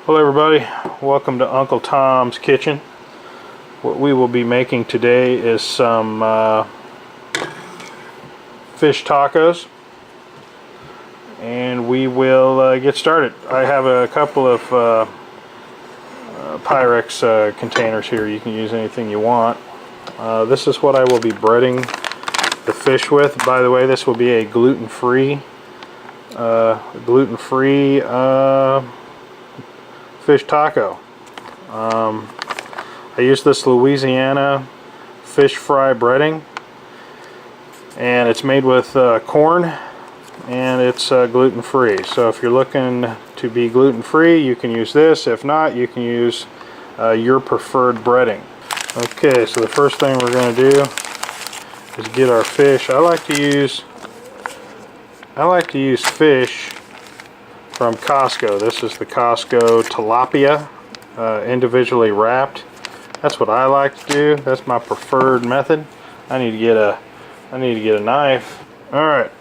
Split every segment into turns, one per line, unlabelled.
Hello everybody, welcome to Uncle Tom's Kitchen. What we will be making today is some fish tacos, and we will get started. I have a couple of Pyrex containers here. You can use anything you want. This is what I will be breading the fish with. By the way, this will be a gluten-free fish taco. I use this Louisiana fish fry breading, and it's made with corn, and it's gluten-free. So if you're looking to be gluten-free, you can use this. If not, you can use your preferred breading. Okay, so the first thing we're going to do is get our fish. I like to use fish from Costco. This is the Costco tilapia, individually wrapped. That's what I like to do. That's my preferred method. I need to get a knife. All right.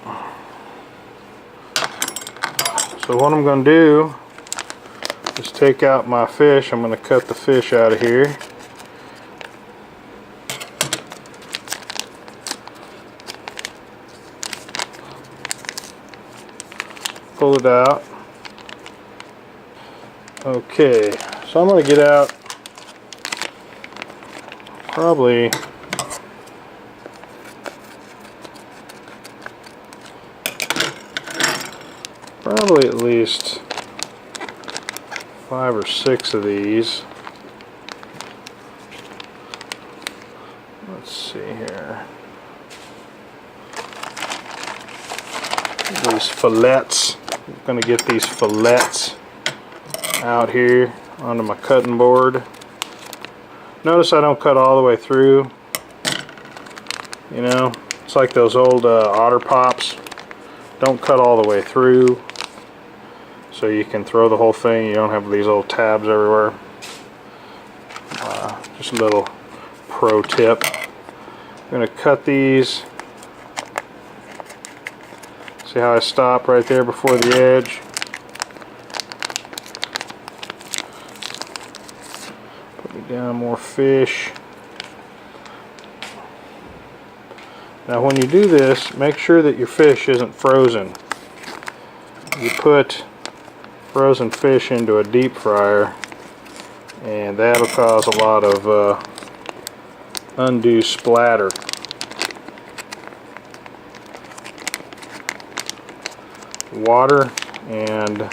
So what I'm going to do is take out my fish. I'm going to cut the fish out of here. Pull it out. Okay, so I'm going to get out probably at least 5 or 6 of these. Let's see here. These fillets. I'm going to get these fillets out here onto my cutting board. Notice I don't cut all the way through. You know, it's like those old Otter Pops. Don't cut all the way through, so you can throw the whole thing. You don't have these little tabs everywhere. Just a little pro tip. I'm going to cut these. See how I stop right there before the edge? Put me down more fish. Now when you do this, make sure that your fish isn't frozen. You put frozen fish into a deep fryer, and that'll cause a lot of undue splatter. Water and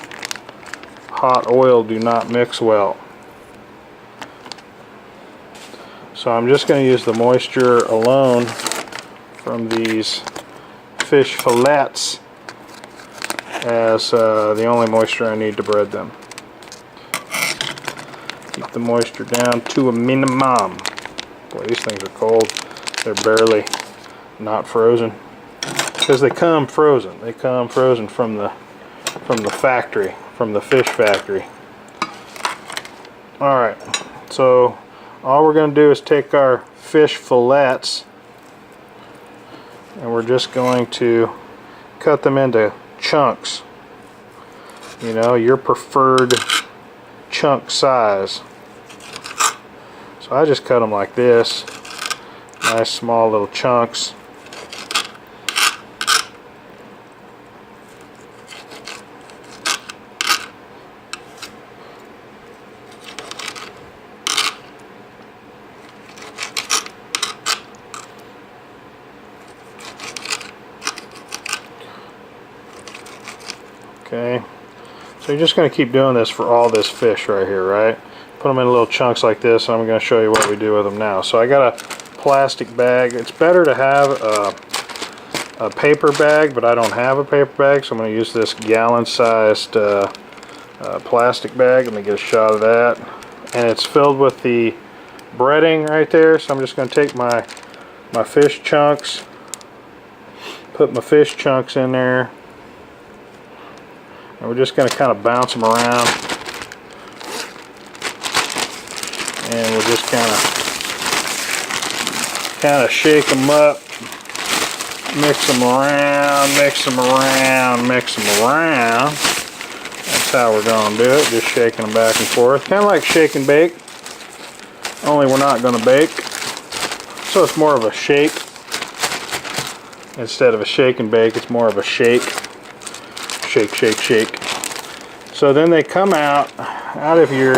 hot oil do not mix well. So I'm just going to use the moisture alone from these fish fillets as the only moisture I need to bread them. Keep the moisture down to a minimum. Boy, these things are cold. They're barely not frozen. Because they come frozen. They come frozen from the factory, from the fish factory. Alright, so all we're going to do is take our fish fillets, and we're just going to cut them into chunks. You know, your preferred chunk size. So I just cut them like this. Nice small little chunks. Okay, so you're just going to keep doing this for all this fish right here, right? Put them in little chunks like this, and I'm going to show you what we do with them now. So I got a plastic bag. It's better to have a paper bag, but I don't have a paper bag, so I'm going to use this gallon-sized plastic bag. Let me get a shot of that. And it's filled with the breading right there, so I'm just going to take my fish chunks, put my fish chunks in there. And we're just going to kind of bounce them around, and we'll just kind of shake them up, mix them around, mix them around, mix them around. That's That's how we're going to do it, just shaking them back and forth. Kind of like shake and bake, only we're not going to bake. So it's more of a shake. Instead of a shake and bake, it's more of a shake. Shake, shake, shake. So then they come out of your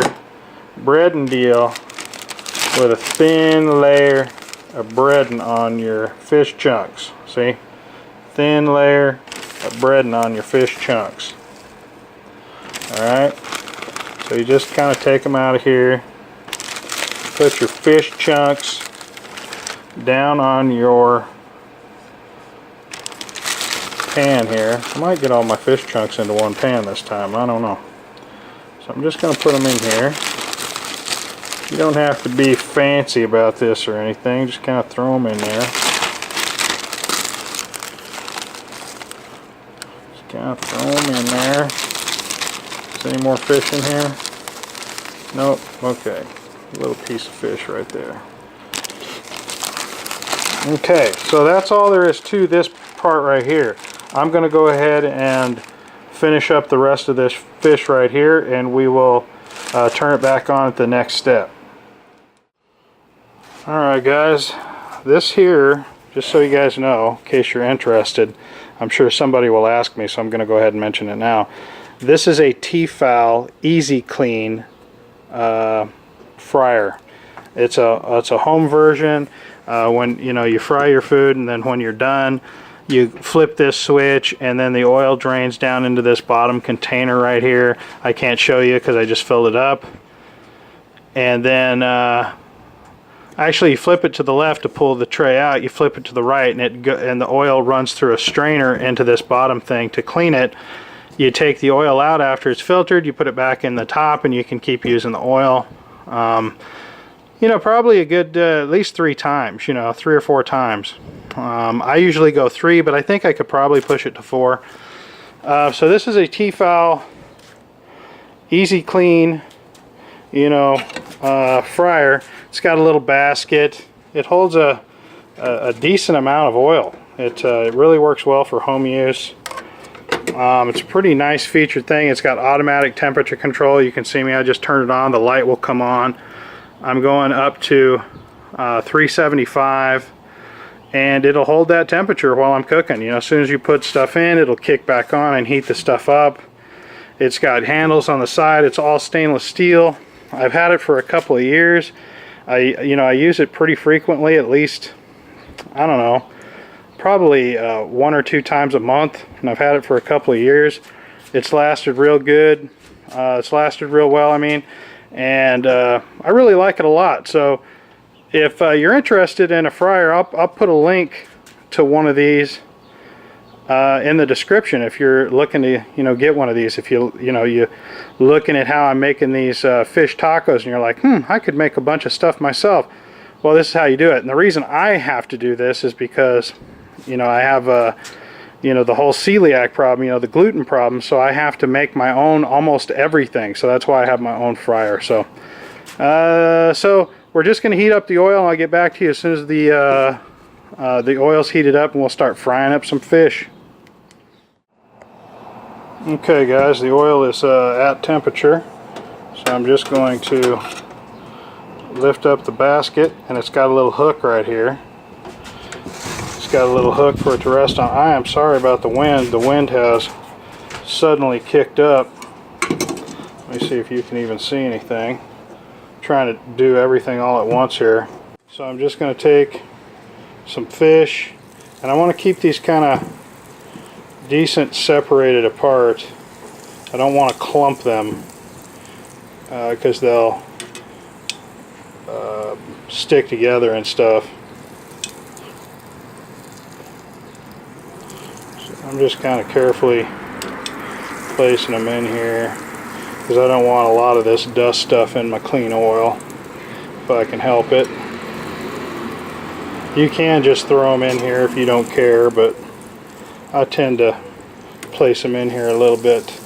bread and deal with a thin layer of breading on your fish chunks. See? Thin layer of breading on your fish chunks. Alright? So you just kind of take them out of here. Put your fish chunks down on your pan here. I might get all my fish chunks into one pan this time. I don't know. So I'm just going to put them in here. You don't have to be fancy about this or anything. Just kind of throw them in there. Just kind of throw them in there. Is there any more fish in here? Nope. Okay. A little piece of fish right there. Okay. So that's all there is to this part right here. I'm going to go ahead and finish up the rest of this fish right here, and we will turn it back on at the next step. Alright guys, this here, just so you guys know, in case you're interested, I'm sure somebody will ask me, so I'm going to go ahead and mention it now. This is a T-FAL Easy Clean fryer. It's a home version. When you fry your food, and then when you're done, you flip this switch, and then the oil drains down into this bottom container right here. I can't show you because I just filled it up. And then actually you flip it to the left to pull the tray out. You flip it to the right, and the oil runs through a strainer into this bottom thing to clean it. You take the oil out after it's filtered, you put it back in the top, and you can keep using the oil. Probably a good at least 3 times, 3 or 4 times. I usually go 3, but I think I could probably push it to 4. So this is a T-FAL Easy Clean, fryer. It's got a little basket. It holds a decent amount of oil. It really works well for home use. It's a pretty nice featured thing. It's got automatic temperature control. You can see me, I just turned it on. The light will come on. I'm going up to 375, and it'll hold that temperature while I'm cooking. As soon as you put stuff in, it'll kick back on and heat the stuff up. It's got handles on the side. It's all stainless steel. I've had it for a couple of years. I use it pretty frequently, at least, I don't know, probably 1 or 2 times a month, and I've had it for a couple of years. It's lasted real good. It's lasted real well, and I really like it a lot. So if you're interested in a fryer, I'll put a link to one of these in the description if you're looking to get one of these. If you're looking at how I'm making these fish tacos and you're like, I could make a bunch of stuff myself. Well, this is how you do it. And the reason I have to do this is because I have the whole celiac problem, the gluten problem, so I have to make my own almost everything. So that's why I have my own fryer. So we're just going to heat up the oil, and I'll get back to you as soon as the oil's heated up, and we'll start frying up some fish. Okay guys, the oil is at temperature, so I'm just going to lift up the basket, and it's got a little hook right here. It's got a little hook for it to rest on. I am sorry about the wind. The wind has suddenly kicked up. Let me see if you can even see anything. I'm trying to do everything all at once here. So I'm just going to take some fish, and I want to keep these kind of decent separated apart. I don't want to clump them because they'll stick together and stuff. So I'm just kind of carefully placing them in here because I don't want a lot of this dust stuff in my clean oil if I can help it. You can just throw them in here if you don't care, but I tend to place them in here a little bit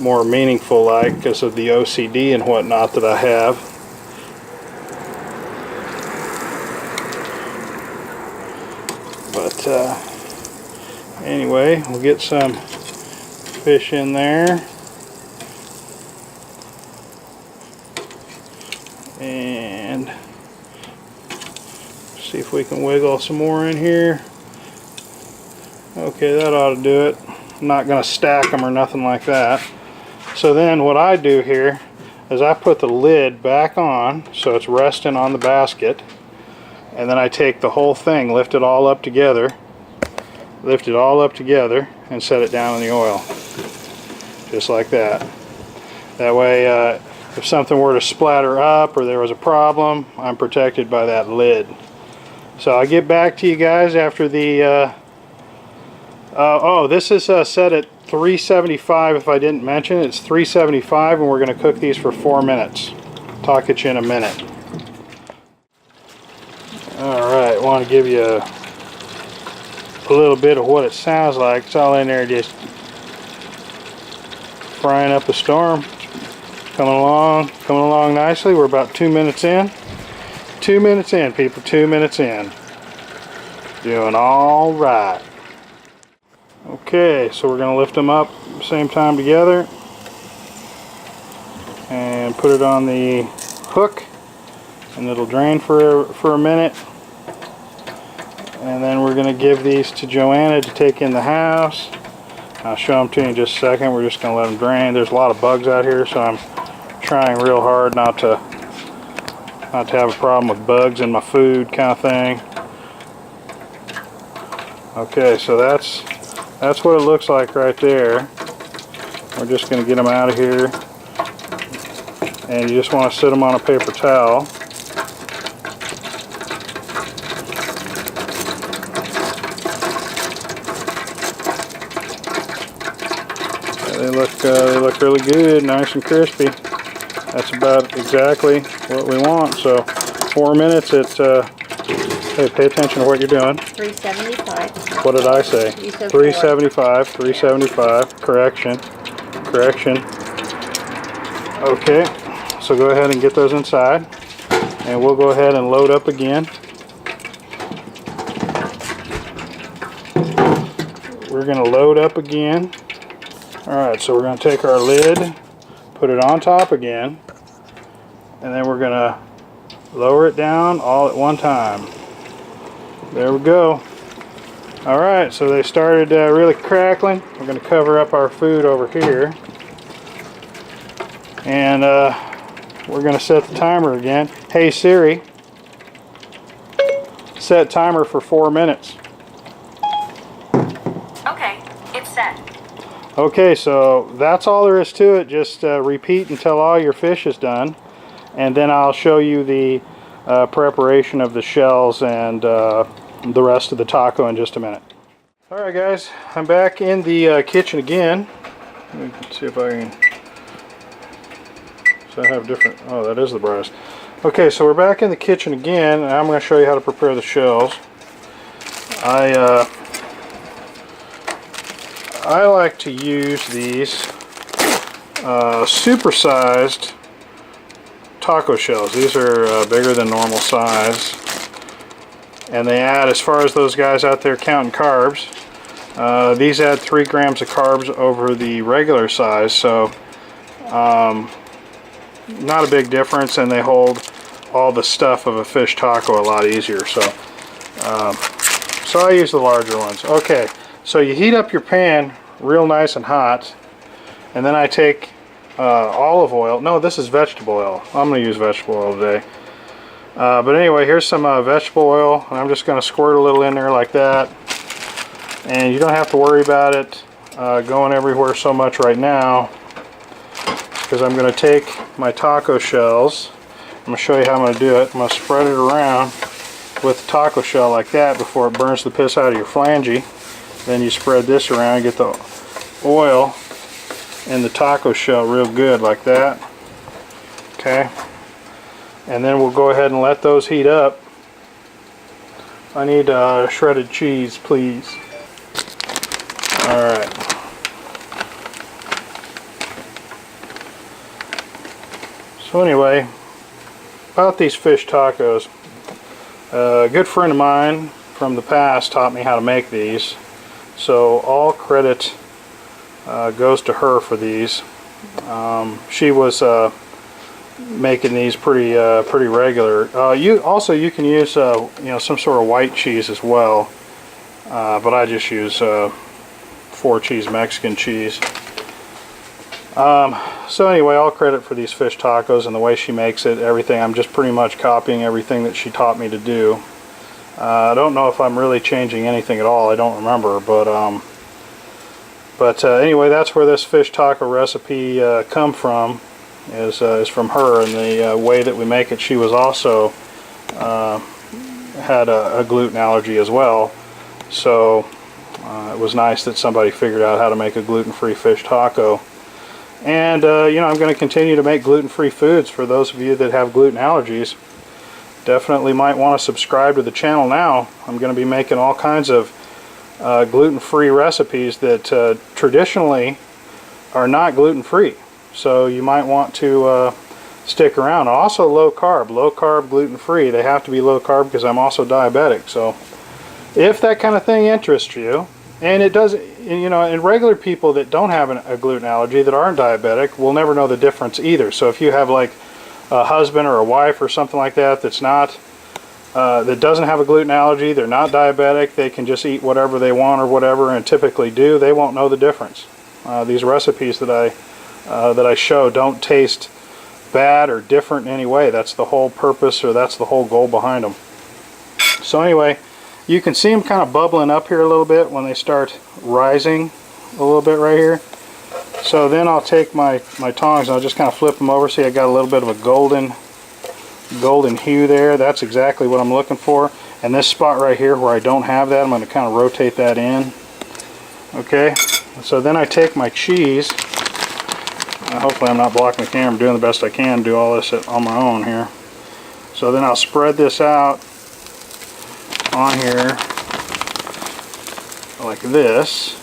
more meaningful like because of the OCD and whatnot that I have. But anyway, we'll get some fish in there. And see if we can wiggle some more in here. Okay, that ought to do it. I'm not going to stack them or nothing like that. So then what I do here is I put the lid back on so it's resting on the basket, and then I take the whole thing, lift it all up together, and set it down in the oil. Just like that. That way if something were to splatter up or there was a problem, I'm protected by that lid. So I'll get back to you guys after the oh, this is set at 375. If I didn't mention, it's 375, and we're going to cook these for 4 minutes. Talk at you in a minute. Alright, I want to give you a little bit of what it sounds like. It's all in there just frying up a storm. Coming along nicely. We're about 2 minutes in. 2 minutes in, people, 2 minutes in. Doing all right. Okay, so we're going to lift them up at the same time together and put it on the hook, and it'll drain for a minute. And then we're going to give these to Joanna to take in the house. I'll show them to you in just a second. We're just going to let them drain. There's a lot of bugs out here, so I'm trying real hard not to have a problem with bugs in my food, kind of thing. Okay, so that's what it looks like right there. We're just going to get them out of here, and you just want to sit them on a paper towel. They look really good, nice and crispy. That's about exactly what we want. So 4 minutes at, hey, pay attention to what you're doing.
375.
What did I say?
You said
375, 375, correction. Okay, so go ahead and get those inside. And we'll go ahead and load up again. We're going to load up again. Alright, so we're going to take our lid, put it on top again, and then we're going to lower it down all at one time. There we go. Alright, so they started really crackling. We're going to cover up our food over here. And we're going to set the timer again. Hey Siri, set timer for 4 minutes.
Okay, it's set.
Okay, so that's all there is to it. Just repeat until all your fish is done, and then I'll show you the preparation of the shells and the rest of the taco in just a minute. Alright guys, I'm back in the kitchen again. Let me see if I can... So I have different... Oh, that is the brightest. Okay, so we're back in the kitchen again, and I'm going to show you how to prepare the shells. I like to use these supersized taco shells. These are bigger than normal size, and they add, as far as those guys out there counting carbs, these add 3 grams of carbs over the regular size, so not a big difference, and they hold all the stuff of a fish taco a lot easier. So I use the larger ones. Okay. So you heat up your pan real nice and hot, and then I take olive oil. No, this is vegetable oil. I'm going to use vegetable oil today. But anyway, here's some vegetable oil, and I'm just going to squirt a little in there like that. And you don't have to worry about it going everywhere so much right now, because I'm going to take my taco shells. I'm going to show you how I'm going to do it. I'm going to spread it around with the taco shell like that before it burns the piss out of your flange. Then you spread this around, get the oil in the taco shell real good like that. Okay. And then we'll go ahead and let those heat up. I need shredded cheese, please. Alright. So anyway, about these fish tacos. A good friend of mine from the past taught me how to make these. So all credit goes to her for these. She was making these pretty regular. You can use you know, some sort of white cheese as well, but I just use 4-cheese Mexican cheese. So anyway, all credit for these fish tacos and the way she makes it, everything. I'm just pretty much copying everything that she taught me to do. I don't know if I'm really changing anything at all. I don't remember, but anyway, that's where this fish taco recipe come from. Is from her, and the way that we make it. She was also had a gluten allergy as well, so it was nice that somebody figured out how to make a gluten-free fish taco. And you know, I'm going to continue to make gluten-free foods for those of you that have gluten allergies. Definitely might want to subscribe to the channel now. I'm going to be making all kinds of gluten-free recipes that traditionally are not gluten-free. So you might want to stick around. Also low carb, gluten-free. They have to be low carb because I'm also diabetic. So if that kind of thing interests you, and it does, you know, and regular people that don't have a gluten allergy that aren't diabetic will never know the difference either. So if you have like a husband or a wife or something like that that's not, that doesn't have a gluten allergy, they're not diabetic, they can just eat whatever they want or whatever, and typically do, they won't know the difference. These recipes that I show don't taste bad or different in any way. That's the whole purpose, or that's the whole goal behind them. So anyway, you can see them kind of bubbling up here a little bit when they start rising a little bit right here. So then I'll take my tongs and I'll just kind of flip them over. See, I got a little bit of a golden hue there. That's exactly what I'm looking for. And this spot right here where I don't have that, I'm going to kind of rotate that in. Okay, so then I take my cheese. Hopefully I'm not blocking the camera. I'm doing the best I can, do all this on my own here. So then I'll spread this out on here like this.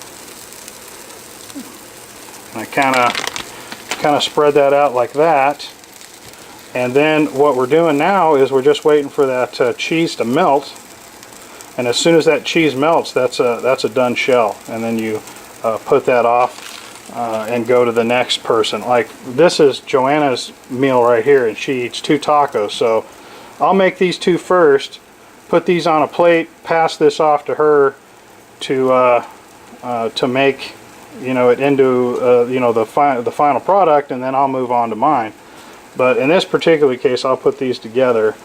And I kind of spread that out like that. And then what we're doing now is we're just waiting for that cheese to melt. And as soon as that cheese melts, that's a done shell. And then you put that off and go to the next person. Like this is Joanna's meal right here, and she eats 2 tacos. So I'll make these 2 first, put these on a plate, pass this off to her to make, you know, it into you know, the final product, and then I'll move on to mine. But in this particular case, I'll put these together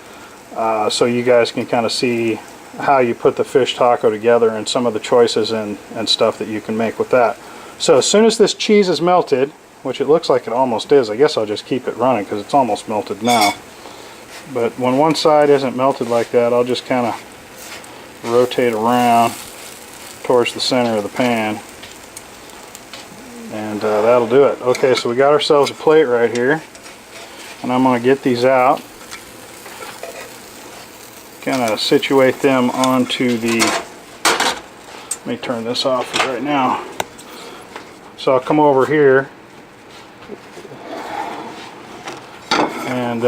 so you guys can kind of see how you put the fish taco together and some of the choices and stuff that you can make with that. So as soon as this cheese is melted, which it looks like it almost is, I guess I'll just keep it running because it's almost melted now. But when one side isn't melted like that, I'll just kind of rotate around towards the center of the pan. And that'll do it. Okay, so we got ourselves a plate right here. And I'm going to get these out. Kind of situate them onto the... Let me turn this off right now. So I'll come over here. And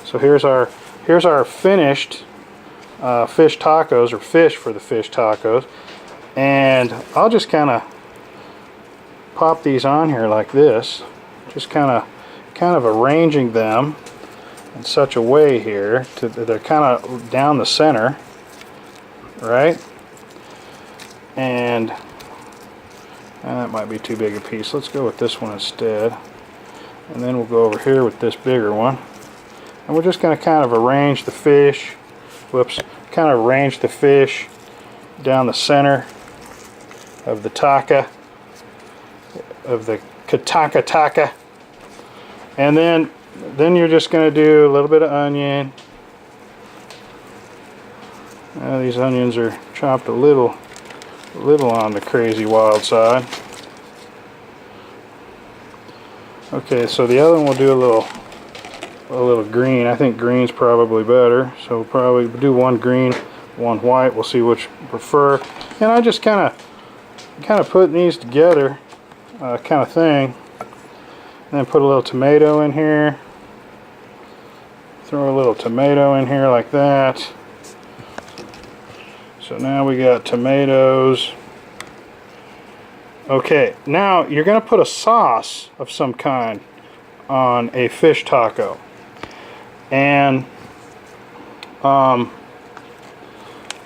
so here's our finished fish tacos, or fish for the fish tacos. And I'll just kind of pop these on here like this. Just kind of arranging them in such a way here to they're kind of down the center, right? And that might be too big a piece. Let's go with this one instead. And then we'll go over here with this bigger one. And we're just going to kind of arrange the fish. Whoops. Kind of arrange the fish down the center of the taca, of the kataka. And then you're just going to do a little bit of onion. These onions are chopped a little on the crazy wild side. Okay, so the other one will do a little green. I think green's probably better. So we'll probably do one green, one white. We'll see which you prefer. And I just kind of putting these together, kind of thing. And then put a little tomato in here. Throw a little tomato in here like that. So now we got tomatoes. Okay, now you're going to put a sauce of some kind on a fish taco. And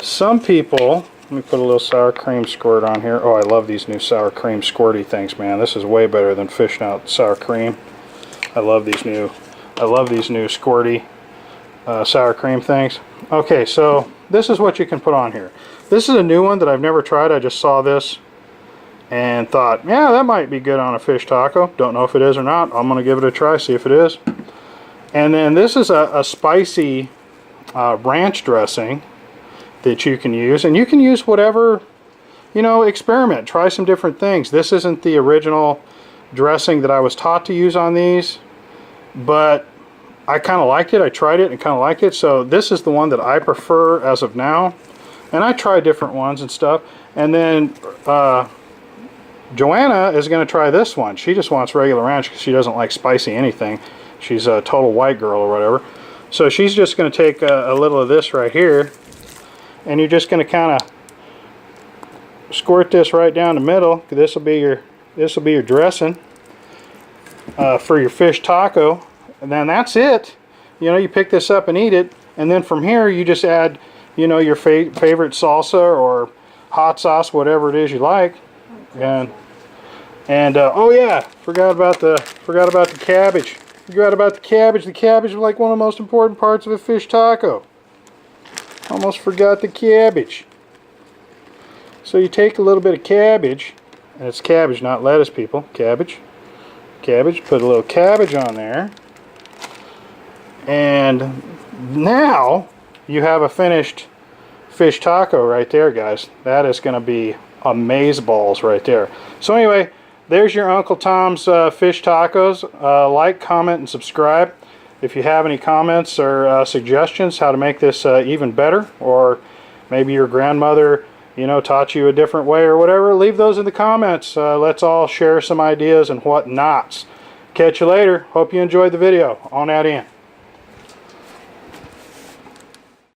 some people, let me put a little sour cream squirt on here. Oh, I love these new sour cream squirty things, man. This is way better than fishing out sour cream. I love these new squirty sour cream things. Okay, so this is what you can put on here. This is a new one that I've never tried. I just saw this and thought, yeah, that might be good on a fish taco. Don't know if it is or not. I'm gonna give it a try, see if it is. And then this is a spicy ranch dressing that you can use, and you can use whatever, you know, experiment, try some different things. This isn't the original dressing that I was taught to use on these, but I kind of liked it. I tried it and kind of liked it, so this is the one that I prefer as of now. And I try different ones and stuff, and then Joanna is going to try this one. She just wants regular ranch because she doesn't like spicy anything. She's a total white girl or whatever. So she's just going to take a little of this right here, and you're just going to kind of squirt this right down the middle. This will be your dressing for your fish taco, and then that's it. You know, you pick this up and eat it, and then from here you just add, you know, your favorite salsa or hot sauce, whatever it is you like. And oh yeah, forgot about the cabbage. Forgot about the cabbage. The cabbage is like one of the most important parts of a fish taco. Almost forgot the cabbage. So you take a little bit of cabbage, and it's cabbage, not lettuce, people. Cabbage. Cabbage. Put a little cabbage on there. And now you have a finished fish taco right there, guys. That is going to be amazeballs right there. So anyway, there's your Uncle Tom's fish tacos. Like, comment, and subscribe. If you have any comments or suggestions how to make this even better, or maybe your grandmother, you know, taught you a different way or whatever, leave those in the comments. Let's all share some ideas and whatnots. Catch you later. Hope you enjoyed the video. On that end.